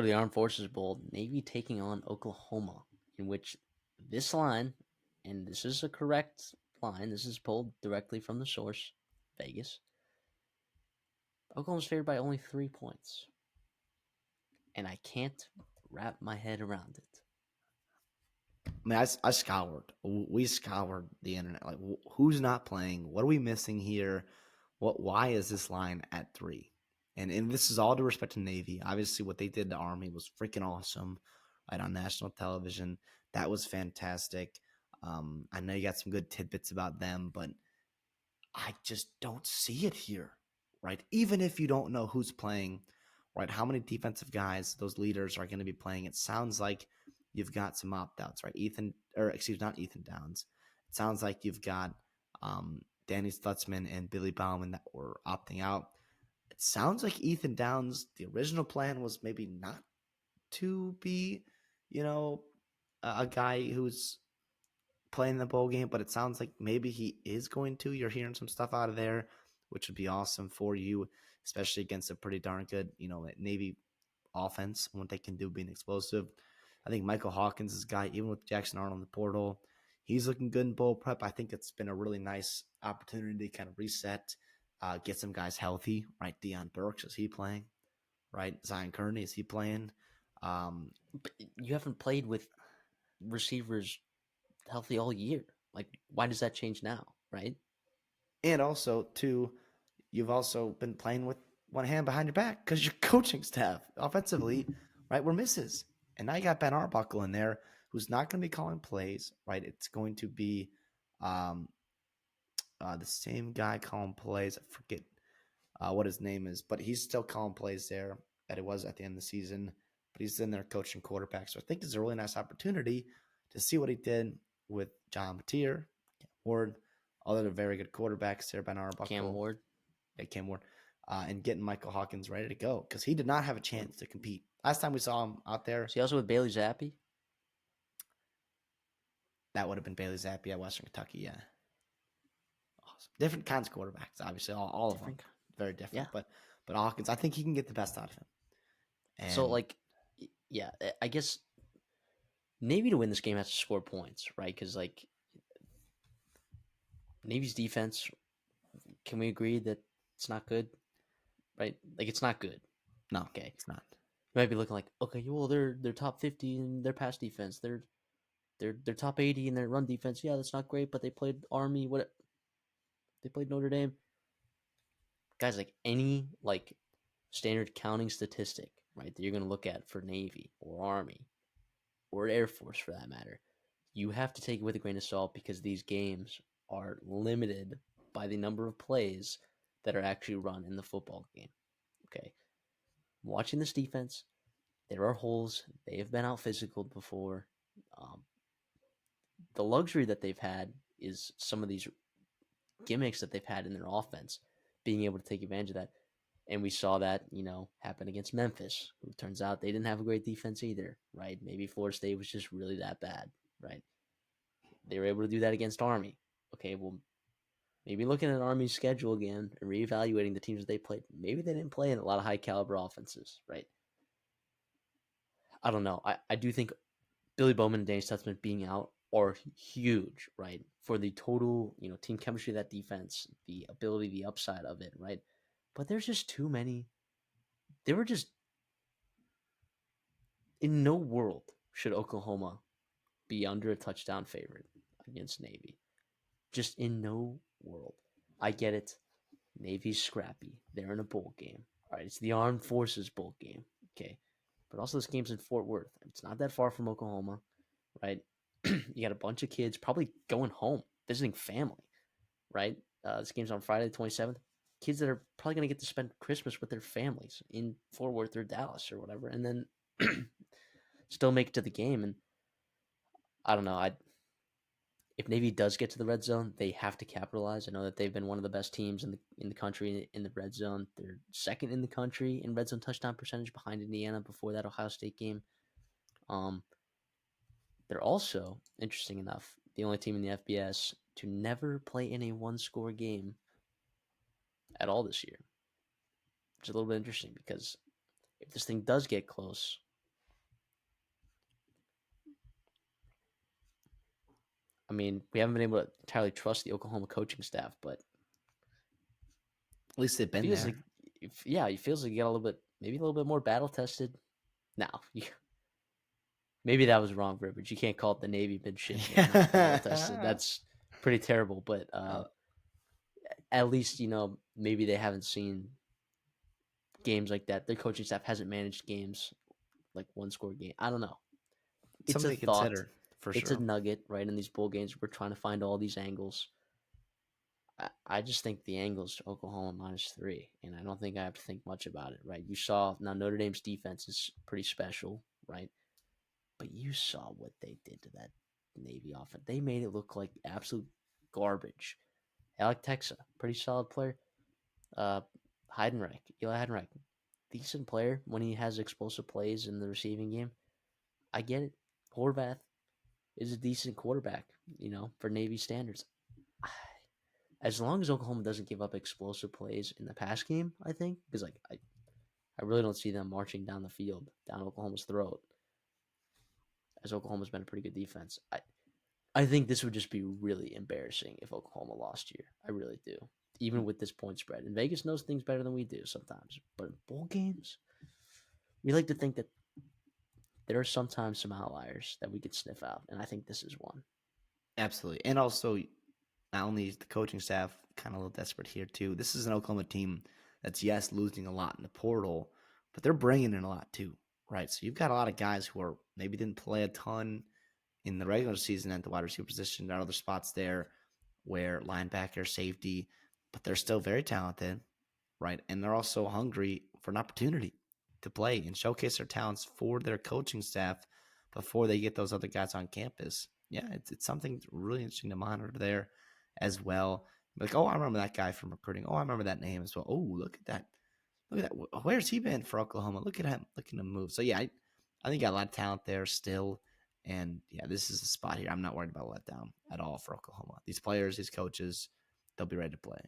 to the Armed Forces Bowl, Navy taking on Oklahoma, in which this line, and this is a correct line, this is pulled directly from the source, Vegas. Oklahoma's favored by only 3 points. And I can't wrap my head around it. I mean, I scoured. We scoured the internet. Like, who's not playing? What are we missing here? Why is this line at 3? And this is all due respect to Navy. Obviously, what they did to Army was freaking awesome, right, on national television. That was fantastic. I know you got some good tidbits about them, but I just don't see it here, right? Even if you don't know who's playing, right? How many defensive guys, those leaders, are going to be playing? It sounds like you've got some opt outs, right? Not Ethan Downs. It sounds like you've got Danny Stutzman and Billy Bauman that were opting out. It sounds like Ethan Downs, the original plan was maybe not to be, you know, a guy who's playing the bowl game, but it sounds like maybe he is going to. You're hearing some stuff out of there, which would be awesome for you, especially against a pretty darn good, Navy offense and what they can do being explosive. I think Michael Hawkins is a guy, even with Jackson Arnold in the portal, he's looking good in bowl prep. I think it's been a really nice opportunity to kind of reset, get some guys healthy, right? Deion Burks, is he playing? Right? Zion Kearney, is he playing? But you haven't played with receivers healthy all year. Like, why does that change now, right? And also, too, you've also been playing with one hand behind your back because your coaching staff offensively, right, were misses. And now you got Ben Arbuckle in there who's not going to be calling plays, right? It's going to be um, the same guy calling plays. I forget what his name is, but he's still calling plays there that it was at the end of the season. But he's in there coaching quarterback. So I think it's a really nice opportunity to see what he did with John Mateer, Ward, all the very good quarterbacks there, Ben Cam Arbuckle, Ward. Cam Ward, and getting Michael Hawkins ready to go because he did not have a chance to compete. Last time we saw him out there, Was he also with Bailey Zappi? that would have been Bailey Zappi at Western Kentucky. Yeah, awesome. Different kinds of quarterbacks, obviously, all of them Different. very Yeah. different. But Hawkins, I think he can get the best out of him. So, And like, yeah, I guess Navy to win this game has to score points, right? Because, like, Navy's defense, can we agree that it's not good, right? Like, it's not good. no, Okay. it's not. You might be looking like, okay, well, they're top 50 in their pass defense. They're top 80 in their run defense. Yeah, that's not great, but they played Army. What they played Notre Dame. Guys, like any like standard counting statistic, right? That you're gonna look at for Navy or Army or Air Force for that matter, you have to take it with a grain of salt because these games are limited by the number of plays that are actually run in the football game. Okay, watching this defense, there are holes. They have been out physical before. Um, the luxury that they've had is some of these gimmicks that they've had in their offense, being able to take advantage of that. And we saw that, happen against Memphis, who turns out they didn't have a great defense either, right? Maybe Florida State was just really that bad, right? They were able to do that against Army. Okay, well, maybe looking at Army's schedule again and reevaluating the teams that they played, maybe they didn't play in a lot of high caliber offenses, right? I don't know. I do think Billy Bowman and Danny Stutzman being out are huge, right? For the total, team chemistry of that defense, the ability, the upside of it, right? But there's just too many. They were just in no world should Oklahoma be under a touchdown favorite against Navy. Just in no world. I get it. Navy's scrappy. They're in a bowl game. All right, it's the Armed Forces bowl game. Okay. But also, this game's in Fort Worth. It's not that far from Oklahoma, right? You got a bunch of kids probably going home, visiting family, right? This game's on Friday the 27th. Kids that are probably going to get to spend Christmas with their families in Fort Worth or Dallas or whatever, and then still make it to the game. And I don't know. If Navy does get to the red zone, they have to capitalize. I know that they've been one of the best teams in the country in the red zone. They're second in the country in red zone touchdown percentage behind Indiana before that Ohio State game. Um, they're also, interesting enough, the only team in the FBS to never play in a one-score game at all this year, which is a little bit interesting because if this thing does get close, I mean, we haven't been able to entirely trust the Oklahoma coaching staff, but At least they've been feels like, there. yeah, it feels like you got a little bit, maybe a little bit more battle tested. Now, maybe that was wrong, Rivers. You can't call it the Navy midshipmen and not battle tested. Yeah. That's pretty terrible. But Uh, at least maybe they haven't seen games like that. Their coaching staff hasn't managed games like one score game. I don't know. It's a something to thought. consider for It's a sure. nugget, right? In these bowl games, we're trying to find all these angles. I just think the angles to Oklahoma -3, and I don't think I have to think much about it, right? You saw now Notre Dame's defense is pretty special, right? But you saw what they did to that Navy offense. They made it look like absolute garbage. Alec Texa, pretty solid player. Uh, Eli Heidenreich, decent player when he has explosive plays in the receiving game. I get it. Horvath is a decent quarterback, for Navy standards. As long as Oklahoma doesn't give up explosive plays in the pass game, I think, because I really don't see them marching down the field, down Oklahoma's throat, as Oklahoma's been a pretty good defense. I think this would just be really embarrassing if Oklahoma lost here. I really do. Even with this point spread. And Vegas knows things better than we do sometimes. But in bowl games, we like to think that there are sometimes some outliers that we could sniff out. And I think this is one. Absolutely. And also, not only is the coaching staff kind of a little desperate here, too, this is an Oklahoma team that's, yes, losing a lot in the portal, but they're bringing in a lot, too, right? So you've got a lot of guys who are maybe didn't play a ton in the regular season at the wide receiver position. There are other spots there where linebacker, safety, but they're still very talented, right? And they're also hungry for an opportunity to play and showcase their talents for their coaching staff before they get those other guys on campus. Yeah, it's something really interesting to monitor there as well. Like, oh, I remember that guy from recruiting. Oh, I remember that name as well. Oh, look at that. Look at that. Where's he been for Oklahoma? Look at him. Look at him move. So, yeah, I think got a lot of talent there still. And, yeah, this is a spot here. I'm not worried about letdown at all for Oklahoma. These players, these coaches, they'll be ready to play.